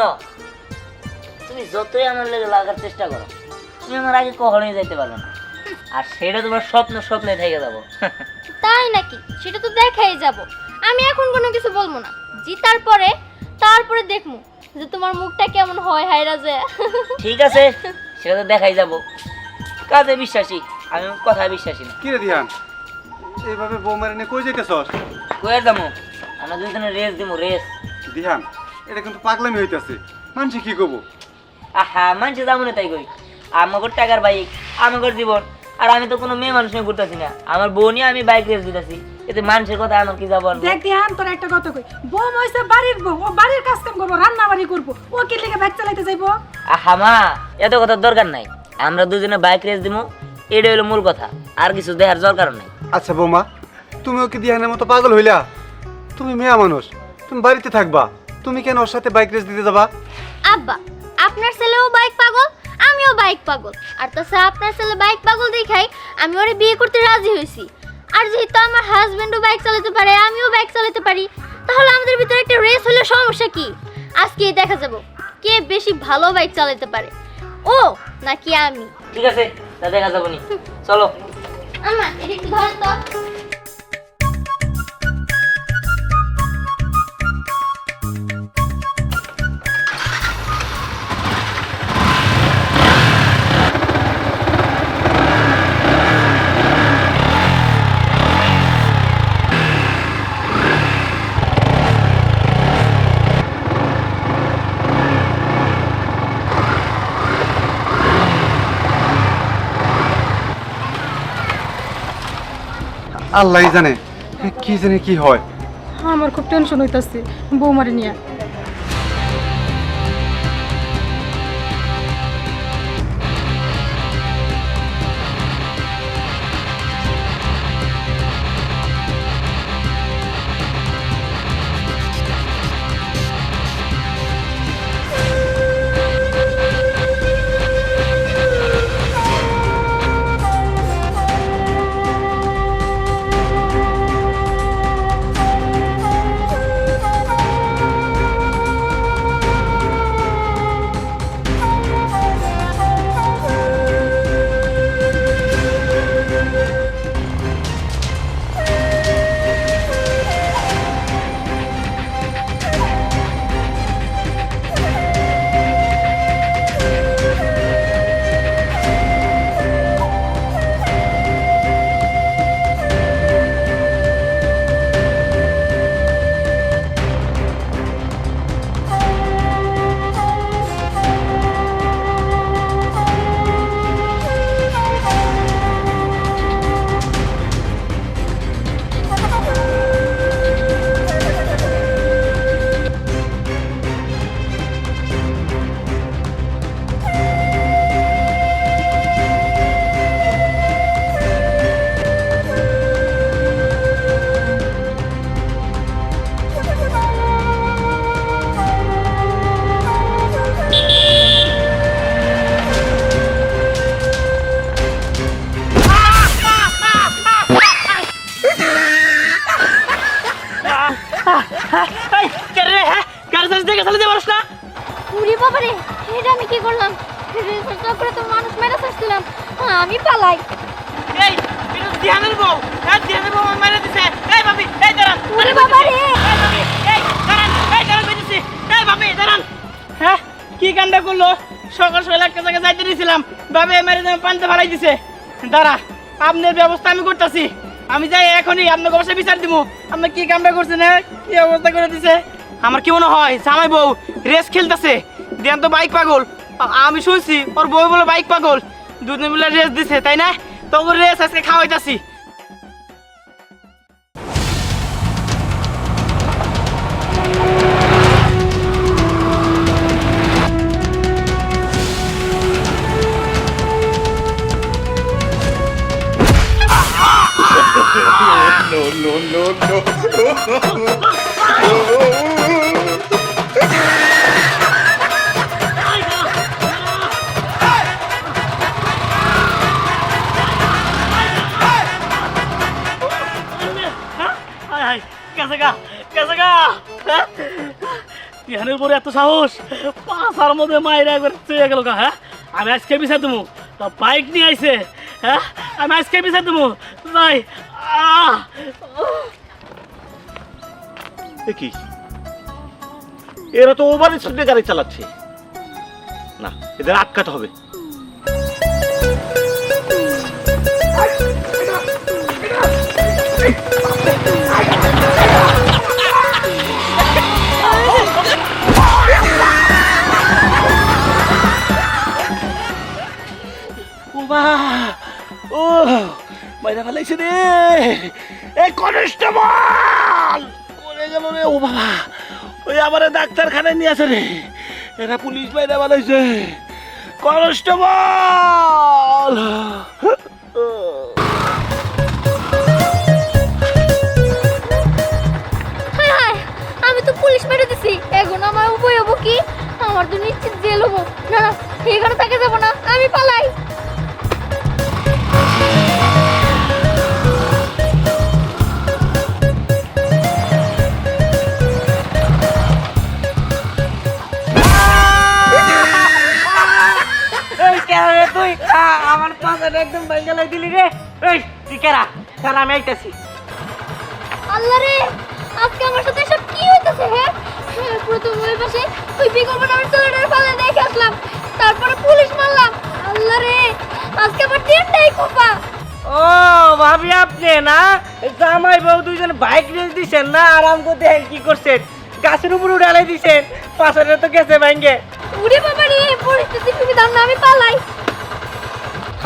শোনো, তুমি যতই আমার লেগে লাগার চেষ্টা করো, তুমি আমার আগে কখনোই যাইতে পারবে না। আর সেটা তোমার স্বপ্নে থেকে যাবো। তাই নাকি? সেটা তো দেখাই যাব। আমি এখন কোনো কিছু বলবো না, জিতার পরে তারপরে দেখমু যে তোমার মুখটা কেমন হয় হায়রা যে। ঠিক আছে, সেটা তো দেখাই যাবো। কাজে বিশ্বাসী, আমি কথায় বিশ্বাসী না। কি রে ধ্যান, এইভাবে বৌমারে নিয়ে কই যাইতেছস? কয়ে যাবো, আমরা দুজনে রেস দিব, রেস। ধ্যান, এটা কিন্তু পাগলামি হইতাছে। মানুষ কি কব? আহা, মানুষে যাবো না তাই কই। আমাগর টাকার বাইক, আমাগর জীবন। আর আমি তো কোনো মেয়ে মানুষ নিয়ে ঘুরতেছি না, আমার বউ নিয়ে আমি বাইক রেস দিতেছি। এতে মানুষের কথা আমার কি যাবো? দেখ ধ্যান, তোর একটা কথা কই, বউ হইছে বাড়ির বউ, ও বাড়ির কাজ কাম করবো, রান্না বাড়ি করবো, ও কি লিগে বাইক চালাইতে যাইবো? আহা মা, এত কথার দরকার নাই। আমরা দুজনে বাইক রেস দিব, এটা হলো মূল কথা। আর কিছু দেখার দরকার নাই। আচ্ছা বৌমা, তুমিও কি ধ্যানের মতো পাগল হইলা? তুমি মেয়ে মানুষ, তুমি বাড়িতে থাকবা, তুমি কেন ওর সাথে বাইক রেস দিতে যাবা? আব্বা, আপনার ছেলেও বাইক পাগল, আমিও বাইক পাগল। আর তাছাড়া আপনার ছেলে বাইক পাগল দেখাই আমি ওরে বিয়ে করতে রাজি হয়েছি। আর যেহেতু আমার হাজবেন্ডও বাইক চালাতে পারে, আমিও বাইক চালাতে পারি, তাহলে আমাদের ভিতরে একটা রেস হলে সমস্যা কি? আজকেই দেখা যাব কে বেশি ভালো বাইক চালাতে পারে, ও নাকি আমি। ঠিক আছে, তা দেখা যাবো নি। চলো। আম্মা, এটা একটু ধরেন তো। আল্লাহই জানে কি জানে কি হয়। আমার খুব টেনশন হইতাছে বৌমারে নিয়ে। উরি বাবারে, এটা আমি কি করলাম? রেসের চক্করে তো মানুষ মেরে ফেলছিলাম। আমি পালাই। এই, এটা ধ্যানের বউ। ধ্যানের বউ আমার মেরে দিছে। এই ভাবি, এই দাঁড়ান। উরি বাবারে, এই ভাবি, এই দাঁড়ান কইতেছি। এই ভাবি, দাঁড়ান। হ্যাঁ, কি কাণ্ড করলো? সকাল সকাল একটা জায়গায় যাইতে দিয়েছিলাম, ভাবি মেরে দিয়ে পানিতে ফেলাই দিছে। দাঁড়া, আপনার ব্যবস্থা আমি করতেছি। আমি যাই এখনই আপনার অবশ্যই বিচার দিব। আপনি কি কামটা করছেন, কি অবস্থা করে দিছে? আমার কি মনে হয় জামাই বউ রেস খেলতেছে, দেন তো বাইক পাগল। আমি শুনছি ওর বউ বলে বাইক পাগল, দুজনে মিলে রেস দিছে, তাই না? তবু রেস আজকে খাওয়াইতাছি। টিহানের পরে এত সাহস, পাশার মধ্যে মায়ের একবার চেয়ে গেল। হ্যাঁ, আমি আজকে বিচার দেবো। তা বাইক নিয়ে আইছে। হ্যাঁ, আমি আজকে বিচার দেবো। ভাই কি এরা তো ওভার স্পিডে গাড়ি চালাচ্ছে, না এদের আটকাতে হবে। ও মা, ও মাইরা ফেলাইছে রে, এই কনস্টেবল করে গেল রে। ও বাবা, ওই আমার ডাক্তারখানায় নিয়ে আসে রে, এরা পুলিশ মাইরা ফেলাইছে। কনস্টেবল হায় হায়, আমি তো পুলিশ মেরে দিছি, এখন আমার উপায় হবো কি? আমার তো নিশ্চিত জেল হবো। না না, এখানে থেকে যাবো না, আমি পালাই। এই কেরা রে তুই? আমার পাছাটা একদম ভেঙে লাই দিলি রে। এই তুই কেরা? কারণ আমি আইতাছি। আল্লাহ রে, আজকে আমার সাথে সব কি হইতেছে? হ্যাঁ, প্রথম ওই পাশে ওই বিকল্প নামের ছেলেটার ফালে দেখে আসলাম, তারপরে পুলিশ মারলাম। আল্লাহ রে, আজকে আমার দিনটাই কোপা। ও ভাবি, আপনি না জামাই বউ দুইজন বাইক রেস দিছেন না? আরাম করে দেখেন কি করছেন, গাছের উপর উড়ালাই দিছেন, পাছাটা তো গেছে ভাঙ্গে। উড়ে বাবা রে, পরিস্থিতি তুমি দাম না, আমি পালাই।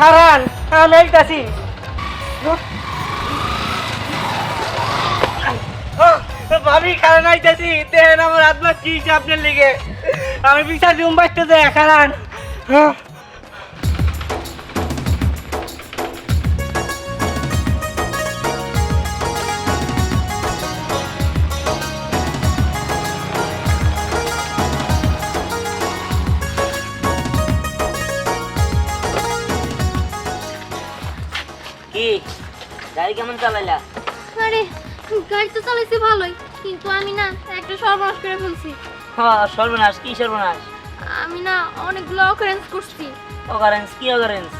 হারান, আমি আইতাছি। ভাবি খারান আইতাছি, দেখেন আমার আত্মা কি আপনার লিগে। আমি বিচার দিম বাঁচতে যাই। খারান কি গাড়ি কেমন চালাইলা? আরে, গাড়ি তো চালাইছি ভালোই, কিন্তু আমি না একটা সর্বনাশ করে ফেলছি। হ্যাঁ, সর্বনাশ? কি সর্বনাশ? আমি না অনেকগুলো অকারেন্স করছি। অকারেন্স? কি অকারেন্স?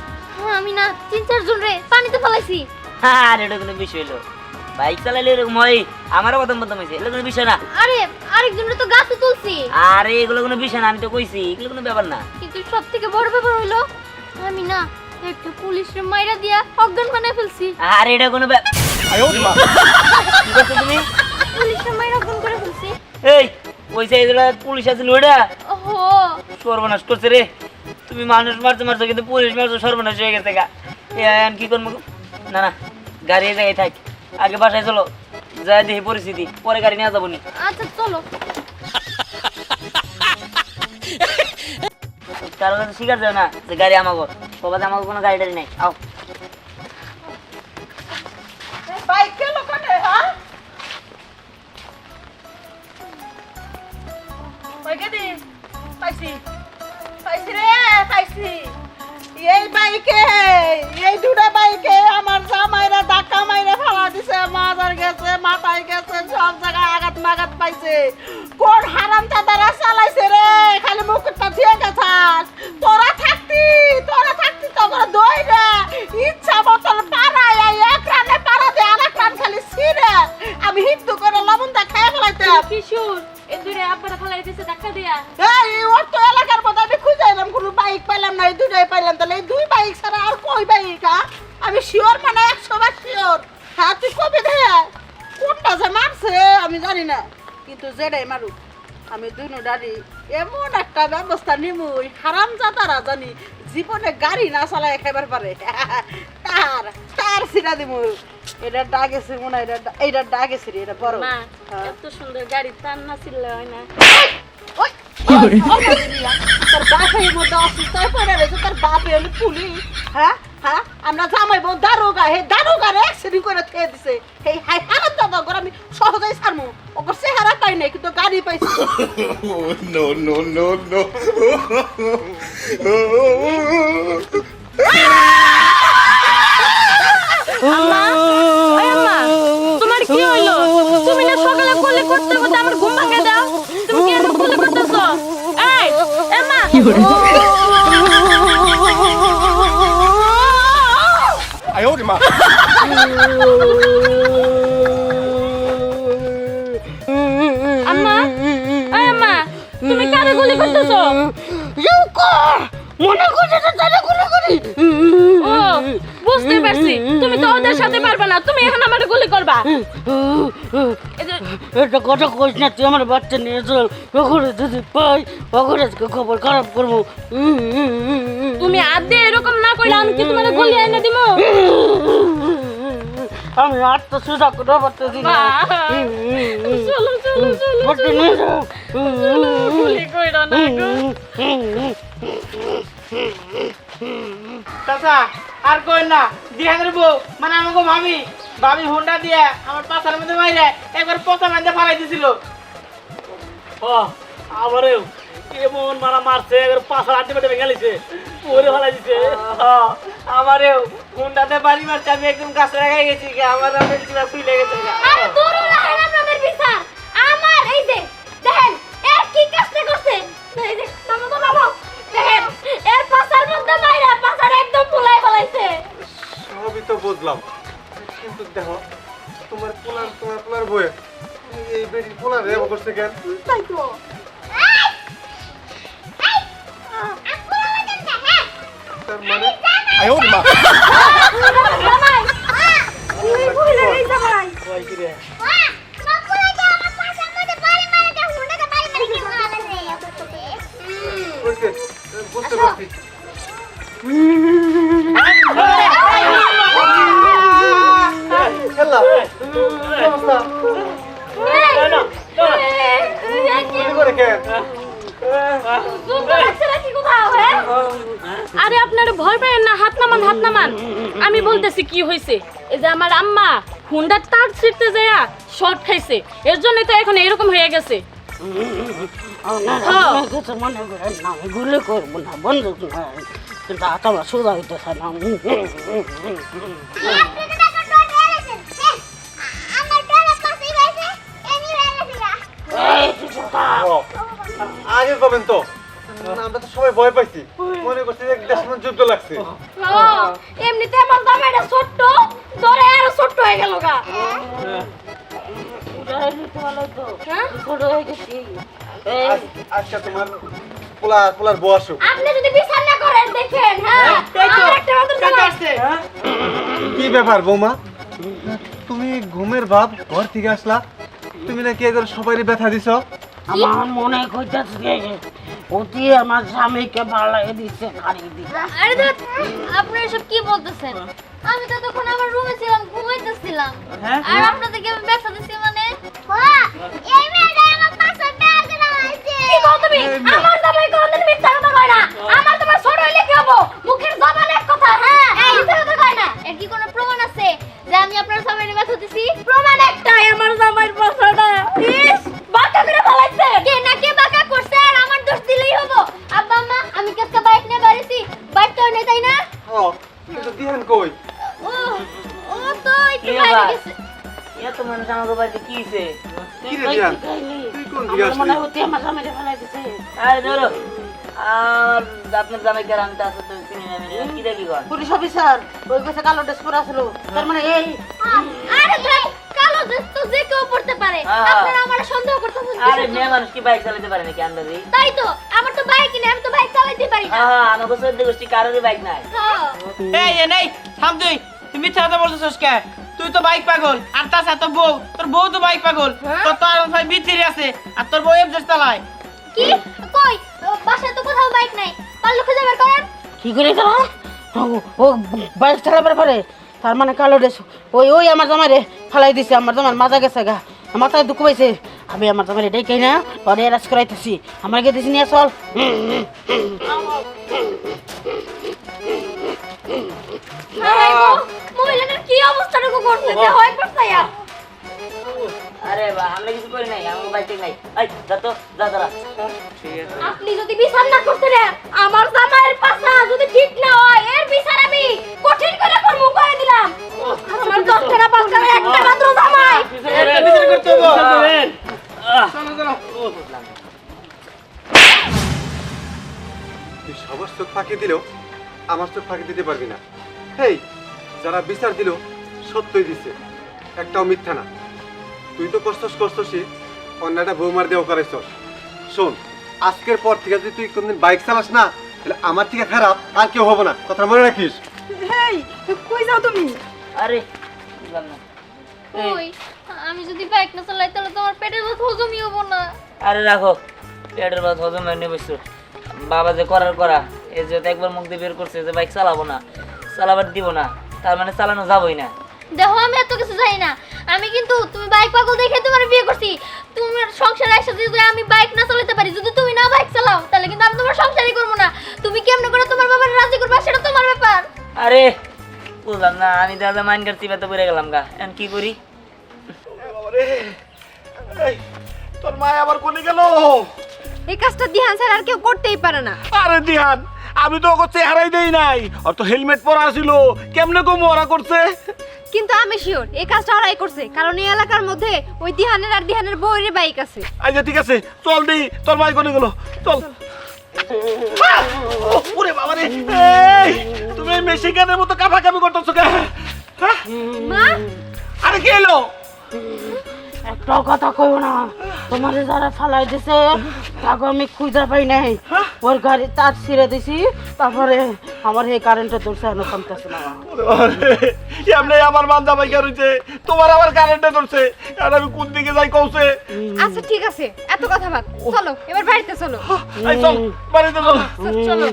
আমি না 3-4 জন রে পানিতে ফেলাইছি। আর এটা কোনো বিষয় হলো? বাইক চালাইলে এরকম হয়? আমারও প্রথম প্রথম হয়েছে, এগুলো কোনো বিষয় না। আরে, আরেকজনের তো গাছে তুলছি। আরে এগুলো কোনো বিষয় না, আমি তো কইছি এগুলো কোনো ব্যাপার না। কিন্তু সব থেকে বড় ব্যাপার হইলো, আমি না একটা পুলিশের মাইরা দিয়া অজ্ঞান বানায় ফেলছি। আর এটা কোনো কি করছো তুমি? পুলিশের মাইরা অজ্ঞান করে ফেলছি। এই ওই সাইডে পুলিশ আছে ওইটা ওহো, সর্বনাশ করছে রে। তুমি মানুষ মারতে মারছো, কিন্তু পুলিশ মারছো, সর্বনাশ হয়ে গেছে গা। এখন কি করবো? না না, গাড়ি এই জায়গায় থাক, আগে বাসায় চলো, যাই দেখি পরিস্থিতি, পরে গাড়ি নিয়ে যাবো নি। আচ্ছা চলো। কারো কাছে শিকার যাও না যে গাড়ি আমাগো, সবাই আমাকে কোনো গাড়ি টাড়ি নাই। আও বাইক কেন কাটে? হ্যাঁ বাইকে দি পাইছি, পাইছি রে, পাইছি। এই বাইকে, এই দুটা বাইকে আমার জামাইরা ধাক্কা মাইরা ফেলা দিছে, মাথার গেছে, মাথায় গেছে, সব জায়গায় আঘাত মাঘাত পাইছে। কোন হারাম দাদারা চালাইছে রে? খালি মুকুটটা দিয়ে গেছাস। তোরা থাকতি তখন দইরা ইচ্ছা মতন পাড়ায় এক রানে পাড়া দিয়ে আরেক রান খালি ছিঁড়ে আমি হিন্দু করে লবণ দা খেয়ে ফেলাইতাম। কিশোর, এ দূরে আব্বারা ফেলাই দিছে ধাক্কা দিয়া। এই ওর তো এলাকার মধ্যে আমি খুঁজে এলাম, কোনো বাইক পাইলাম না, এই দুটাই পাইলাম। তাহলে এই দুই বাইক ছাড়া আর কই বাইক? আমি শিওর, মানে 100বার শিওর। হ্যাঁ তুই কবে দে কোনটা যে মারছে আমি জানি না, কিন্তু যেটাই মারুক আমি দুনো ডাড়ি এমন একটা ব্যবস্থা নিমুই, হারাম জাতারা জানি জীবনে গাড়ি না চালায় খাইবার পারে। তার তার সিরা দিমু। এটা ডাগেছে মনে হয়, এটা ডাগেছে রে, এটা বড়। এত সুন্দর গাড়ি টান না ছিল হয় না। ওই তোর বাপের মধ্যে অসুস্থ পড়ে রয়েছে, তোর বাপে হলো পুলিশ। হ্যাঁ হ্যাঁ, আমরা জামাই বউ দারোগা, হে দারোগার অ্যাক্সিডেন্ট করে খেয়ে দিছে। এই হাই হারাম দাদা করে আমি সহজেই ছাড়মু। ওকে চেহারা পাই নাই, কিন্তু গাড়ি পাইছি। No, no, no, no. তোমার কি হইলো? তুমি না সকালে কোলে করতে করতে আমার ঘুম ভাঙে দাও। তুমি কি এরকম কোলে আম্মা এই আম্মা তুমি কারে গুলি করতেছো মনে করতেছো তারে গুলি করি ও বুঝতে পারছি তুমি তো ওদের সাথে পারবে না তুমি এখন আমারে গুলি করবা এটা কথা কইস না তুই আমার বাচ্চা নিয়ে চল ওখানে যদি পাই ওখানে খবর খারাপ করবো তুমি আদে এরকম না কইলে আমি কি তোমারে গুলি এনে দিমু আমি আটটা সোজা করে পারতেছি না চলো চলো চলো বাচ্চা নিয়ে যাও গুলি কইরা না গো চাচা আর কই না দিহানের বউ মানে আমাকে ভাবি ভাবি হুন্ডা দিয়ে আমার পাছার মধ্যে মাইরে একবার পচা বাঁধে ফালাই দিছিল। আমারেও এমন মারা মারছে এবার পাশা আড্ডি বেটে ভেঙে লিছে ওরে ভালাই দিছে আমারেও হুন্ডাতে বাড়ি মারছে আমি একদম কাছে রেখে গেছি আমার চিরা শুইলে গেছে আরে দূর রাখেন আপনাদের বিচার আমার এই যে দেখেন এর কি কাজটা করছে এই যে মামা দেখেন এর পাছার মধ্যে মাইরা পাছার একদম ফুলাই ফলাইছে সবই তো বুঝলাম, কিন্তু দেখো তোমার পোলার বয়ে এই বেটির পোলার রেব করছে কেন? তাই তো তার মানে জামাই এই কইলে এই জামাই কই কি রে বুঝতে পারছি। খেলা অবস্থা গুলি করে কেন? আরে আপনারা ভয় পাবেন না হাত নামান আমি বলতেছি কি হয়েছে এই যে আমার আম্মা হুন্ডার তার ছিঁড়তে যায় শর্ট খাইছে এর জন্যই তো এখন এরকম হয়ে গেছে মনে করেন না আমি গুলি করবো না বন্ধ না কিন্তু আত্মা সোজা হইতেছে না আগে পাবেন তো আমরা তো সবাই ভয় পাইছি, মনে করছি যে দেশের যুদ্ধ লাগছে। এমনিতে আমার জামাইটা ছোট্ট ধরে আরো ছোট্ট হয়ে গেল গা আচ্ছা তোমার পোলার বউ আসুক। আপনি যদি বিচার না করেন দেখেন হ্যাঁ আমার একটা মাত্র জামাই আসছে কি ব্যাপার বৌমা, তুমি ঘুমের ভাব ঘর থেকে আসলা, তুমি নাকি এদের সবারই ব্যথা দিছো? আমার মনে করতেছে অতি আমার স্বামীকে ভালাই দিচ্ছে গাড়ি দিচ্ছে আরে ধুর, আপনি এসব কি বলতেছেন? আমি তো তখন আমার রুমে ছিলাম ঘুমাইতেছিলাম আর আপনাদেরকে আমি ব্যথা দিছি মানে এই মেয়েটা আমার পাশে ব্যাগ রাখছে কি বল তুমি আমার জামাই কোনদিন মিথ্যা কথা কয় না আমার তোমার ছোট হইলে কি হবো মুখের জবান এক কথা হ্যাঁ এই মিথ্যা কথা কয় না এর কি কোনো প্রমাণ আছে যে আমি আপনার সামনে ব্যথা দিছি? প্রমাণ একটাই আমার জামাইয়ের পাশাটা ইস বাঁকা করে ফলাইছে কে না কে বাঁকা করছে আর আমার দোষ দিলেই হবো? আব্বা আম্মা আমি কি আজকে বাইক নিয়ে বেরিয়েছি, বাইক তো নেই তাই না? হ্যাঁ, কিন্তু দিহান কই? ও ও তো একটু কি বাইরে ব্যাপার? গেছে। এত মানুষ আমাকে বাড়িতে কি হইছে কি রে দিহান, তুই কোন দিকে আমার মনে আসলি? হয় অতি আমার স্বামীকে ভালাই দিচ্ছে আরে ধরো আর আপনার জামাই কার আমি তো আসলে তো চিনি না আমি কি দেখি কর পুলিশ অফিসার ওই কাছে কালো ড্রেস পরে আসলো তার মানে এই আরে ভাই কালো ড্রেস তো যে কেউ পড়তে পারে, আপনারা আমার সন্দেহ করতেছেন আরে কিসের মেয়ে জন্য? মানুষ কি বাইক চালাতে পারে নাকি আন্দাজি তাই তো আমার তো বাইক নেই, আমি তো বাইক চালাতে পারি না। আমাকে সদ্য গোষ্ঠী কারোরই বাইক নাই হ্যাঁ এই নেই থাম তুই মিথ্যা কথা বলতেছিস কে? তুই তো বাইক পাগল আর তাছাড়া তোর বউ তো বাইক পাগল, তোর তো আর ভাই বিচিরি আছে আর তোর বউ এফজেড চালায়। কি কই বাসায় তো কোথাও বাইক নাই, পারলে খুঁজে বের করেন। কি করে তারা ও বাইক চালাবার পারে তার মানে কালো ড্রেস ওই ওই আমার জামাইরে ফালাই দিছে আমার জামার মাজা গেছে গা মাথায় দুঃখ পাইছে আমি আমার জামাইরে ডেকে না পরে এরাজ করাইতেছি আমার গে দিছি নিয়ে চল মহিলাটার কি অবস্থাটুকু করছে যে হয় করছায়া আরে বা আমরা কিছু করি নাই আমার বাইক নাই এই যা তো যা দাঁড়া আপনি যদি বিচার না করতে রে আমার জামাইয়ের পাশা যদি ঠিক না হয় এর বিচার আমি কঠিন করে করব করে দিলাম আমার দশটা পাঁচটা একটা মাত্র জামাই বিচার করতে হবো। চলো চলো তুই সবার চোখ ফাঁকি দিলেও আমার চোখ ফাঁকি দিতে পারবি না। হেই, যারা বিচার দিল সত্যই দিচ্ছে, একটাও মিথ্যা না। তুই তো করছসই, অন্যটা বৌমার দেও করেছস। শোন, আজকের পর থেকে যদি তুই কোনদিন বাইক চালাস না, তাহলে আমার থেকে খারাপ আর কেউ হবো না, কথা মনে রাখিস। হেই কই যাও তুমি? আরে বুঝলাম না। ওই আমি যদি বাইক না চালাই তাহলে তোমার পেটের ভাত হজমই হবো না। আরে রাখো, পেটের ভাত হজম হয়নি বসছো। বাবা যে করার করা, এই যে একবার মুখ দিয়ে বের করছে যে বাইক চালাবো না, চালাবার দিব না, তার মানে চালানো যাবোই না। দেখো আমি এত কিছু জানি না। আমি কিন্তু তুমি বাইক পাগল দেখে তোমার বিয়ে করছি। তোমার সংসার একসাথে যদি আমি বাইক না চালাতে পারি, যদি তুমি না বাইক চালাও, তাহলে কিন্তু আমি তোমার সংসারই করবো না। তুমি কেমনে করে তোমার বাবার রাজি করবা সেটা তোমার ব্যাপার। আরে বুঝলাম না, আমি দাদা মাইন কাটছি ব্যথা পড়ে গেলাম গা, এখন কি করি? এই, তোর মা আবার কোনে গেল? এই কাজটা দিহান স্যার আর কেউ করতেই পারে না। আরে দিহান, আমি তো ওকে চেহারাই দেই নাই, আর তো হেলমেট পরা ছিল, কেমনে কম ওরা করছে? কিন্তু আমি শিওর এই কাজটা ওরাই করছে, কারণ এই এলাকার মধ্যে ওই দিহানের আর দিহানের বউয়ের বাইক আছে। আচ্ছা ঠিক আছে, চল দি, তোর মাই কোনে গেল, চল। ওরে বাবা রে, এই তুমি মেশিনের মতো কাঁপাকাঁপি করতেছো কেন? হ্যাঁ? মা আরে কি এলো? একটাও কথা কইও না, তোমার যারা ফালাই দিছে তাকে আমি খুঁজে পাই নাই। ওর গাড়ি তার ছিঁড়ে দিছি, তারপরে আমার এই কারেন্টে ধরছে, এখনো কমতেছে না। এমনি আমার বান্ধা বাইকা রয়েছে, তোমার আবার কারেন্টে ধরছে, আর আমি কোন দিকে যাই কৌছে? আচ্ছা ঠিক আছে, এত কথা বাদ, চলো এবার বাড়িতে চলো। এই চল, বাড়িতে চল। চলো।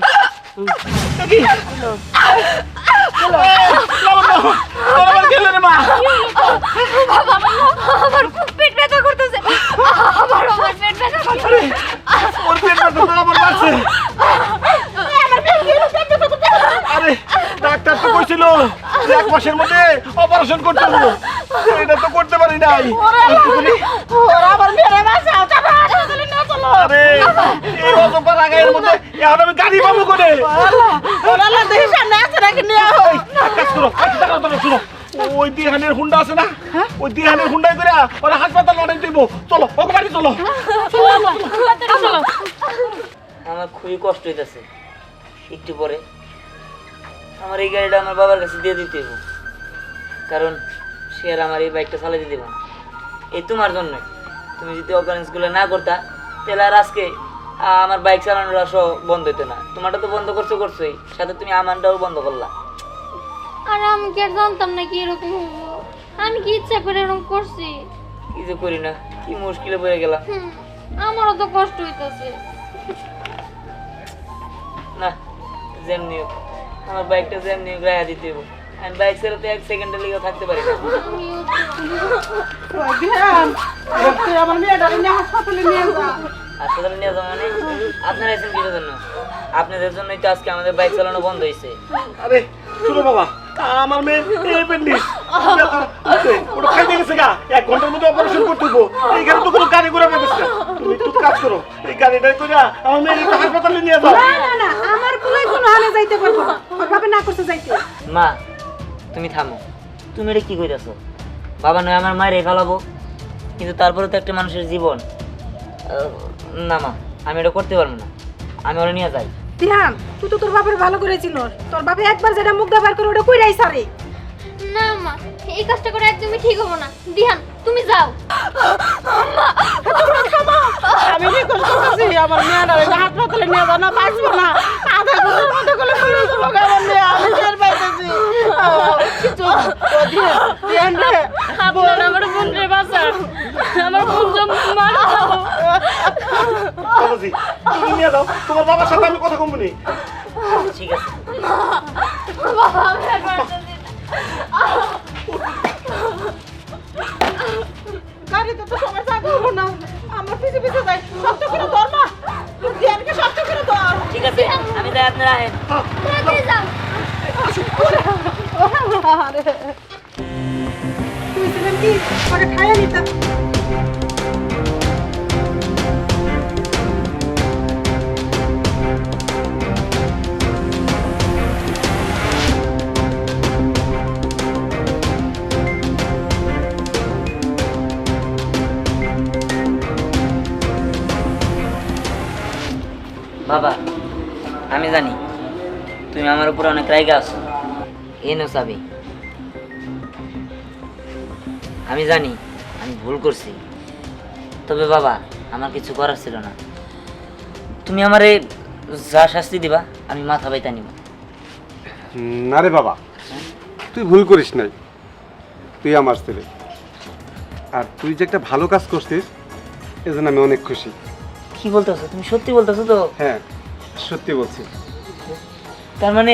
দেখি। তোর আবার গেলে রে মা? বাবা আমার খুব পেট ব্যথা করতেছে। আমার পেট ব্যথা করতেছে। ওর পেট ব্যথা তো আবার বাড়ছে। আরে ডাক্তার তো কইছিল যে 1 মাসের মধ্যে অপারেশন করতে হবে, এটা তো করতে পারি নাই। আরে এই অজপা রাগাইয়ের মধ্যে এখন আমি গাড়ি পাবো কোনে? এক কাজ করো, দাঁড়াও, শুনো, ওই দিহানের হুন্ডা আছে না, ওই দিহানের হুন্ডায় করে ওরা হাসপাতাল অনেক দিব। চলো ওকে বাড়ি চলো। আমার খুবই কষ্ট হইতেছে। একটু পরে আমার এই গাড়িটা আমার বাবার কাছে দিয়ে দিতে হবে, কারণ সে আর আমার এই বাইকটা চালাতে দেব না। এই তোমার জন্য, তুমি যদি অকারেন্সগুলো না করতা, তাহলে আর আজকে আমার বাইক চালানোর সহ বন্ধ হইতো না। তোমারটা তো বন্ধ করছোই, সাথে তুমি আমারটাও বন্ধ করলা। আর আমি কি আর জানতাম না কি এরকম হবো? আমি কি ইচ্ছা করে এরকম করছি? কি যে করি না, কি মুশকিলে পড়ে গেলাম। আমারও তো কষ্ট হইতাছে। না, যেমনি হোক, আমার বাইকটা যেমনি হোক রায়া দিতে হবে। আমি বাইক ছেড়ে তো 1 সেকেন্ডের লিগেও থাকতে পারি না। আমার মেয়েটাকে নিয়ে হাসপাতালে নিয়ে যা। হাসপাতালে নিয়ে যাবো মানে? আপনারা এসেছেন কিসের জন্য? আপনাদের জন্যই তো আজকে আমাদের বাইক চালানো বন্ধ হয়েছে। আরে শুনো বাবা, আমার মেয়ে অ্যাপেন্ডিক্স, ওটা খাইতে গেছে গা, 1 ঘন্টার মধ্যে অপারেশন করতে হবো। এইখানে তো কোনো গাড়ি ঘোড়া পেতেছে না, তুমি একটু কাজ করো, এই গাড়িটাই করে আমার মেয়ের একটু হাসপাতালে নিয়ে যাও। না আমার কোলে কোনো আনে যাইতে পারবো না, ওর বাবা না করতে যাইতে। মা তুমি থামো, তুমি এটা কি কইতাছো? বাবা নয় আমার মায়ের ফেলাবো, কিন্তু তারপরে তো একটা মানুষের জীবন। না মা, আমি এটা করতে পারবো না, আমি ওরা নিয়ে যাই। দিহান তুই তো তোর বাবার ভালো করে চিনস, তোর বাবা একবার যেটা মুখ দাবার করে ওটা কইরাই সারে। না মা, এই কাজটা করে একদমই ঠিক হবো না। দিহান তুমি যাও। আমি রিকোয়েস্ট করতেছি, আমার মেয়েটাকে হাসপাতালে নিয়ে যাও, না বাঁচবো না। আধা ঘন্টার মধ্যে করে মরে যাবো গো আমার মেয়ে, আমি টের পাইতেছি। দিহান রে, আপনার আমার বোন রে বাঁচান, আমার বোন মারা যাবো। বাবাজি, তুমি নিয়ে যাও, তোমার বাবার সাথে আমি কথা কমবো নি। ঠিক আছে। বাবা আমি আর পারতেছি না। গাড়িতে তো সময় থাকবো না, আমার পিছে পিছে যাই, শক্ত করে ধর মা, দিহানকে শক্ত করে ধর। ঠিক আছে, আমি যাই, আপনারা আহেন। তাড়াতাড়ি যাও। তুই ছিলেন কি ওকে খাইয়ে নিতাম। বাবা আমি জানি তুমি আমার উপর অনেক রাইগা আছো এনো চাবি। আমি জানি আমি ভুল করছি, তবে বাবা আমার কিছু করার ছিল না। তুমি আমারে যা শাস্তি দিবা আমি মাথা বাইতা নিব। না রে বাবা, তুই ভুল করিস নাই, তুই আমার ছেলে। আর তুই যে একটা ভালো কাজ করছিস এজন্য আমি অনেক খুশি। কি বলতেছো তুমি? সত্যি বলতেছো তো? হ্যাঁ, সত্যি বলছি। তার মানে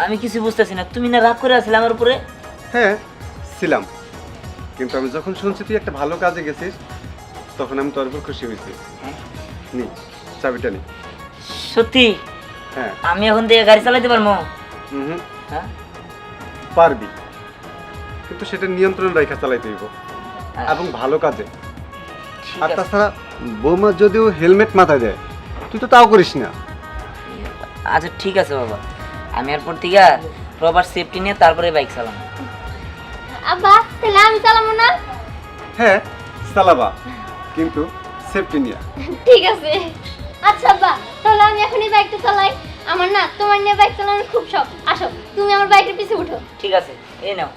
আমি কিছু বুঝতেছি না। তুমি না রাগ করে আছিলে আমার উপরে? হ্যাঁ ছিলাম, কিন্তু আমি যখন শুনছি তুই একটা ভালো কাজে গেছিস তখন আমি তোর উপর খুশি হয়েছি। নি চাবিটা নি। সত্যি? হ্যাঁ। আমি এখন থেকে গাড়ি চালাতে পারবো? হুম, হ্যাঁ পারবি, কিন্তু সেটা নিয়ন্ত্রণ রেখা চালাইতে হইব এবং ভালো কাজে। ঠিক আর আছে। তাছাড়া বৌমা যদিও হেলমেট মাথায় দেয়, তুই তো তাও করিস না। আচ্ছা ঠিক আছে বাবা, আমি এরপর থেকে প্রপার সেফটি নিয়ে তারপরে বাইক চালাবো। আব্বা তাহলে আমি চালাবো না? হ্যাঁ চালাবা, কিন্তু সেফটি নিয়ে। ঠিক আছে। আচ্ছা আব্বা, তাহলে আমি এখনই বাইকটা চালাই। আমার না তোমার নিয়ে বাইক চালানোর খুব শখ। আসো তুমি আমার বাইকের পিছে উঠো। ঠিক আছে, এই নাও।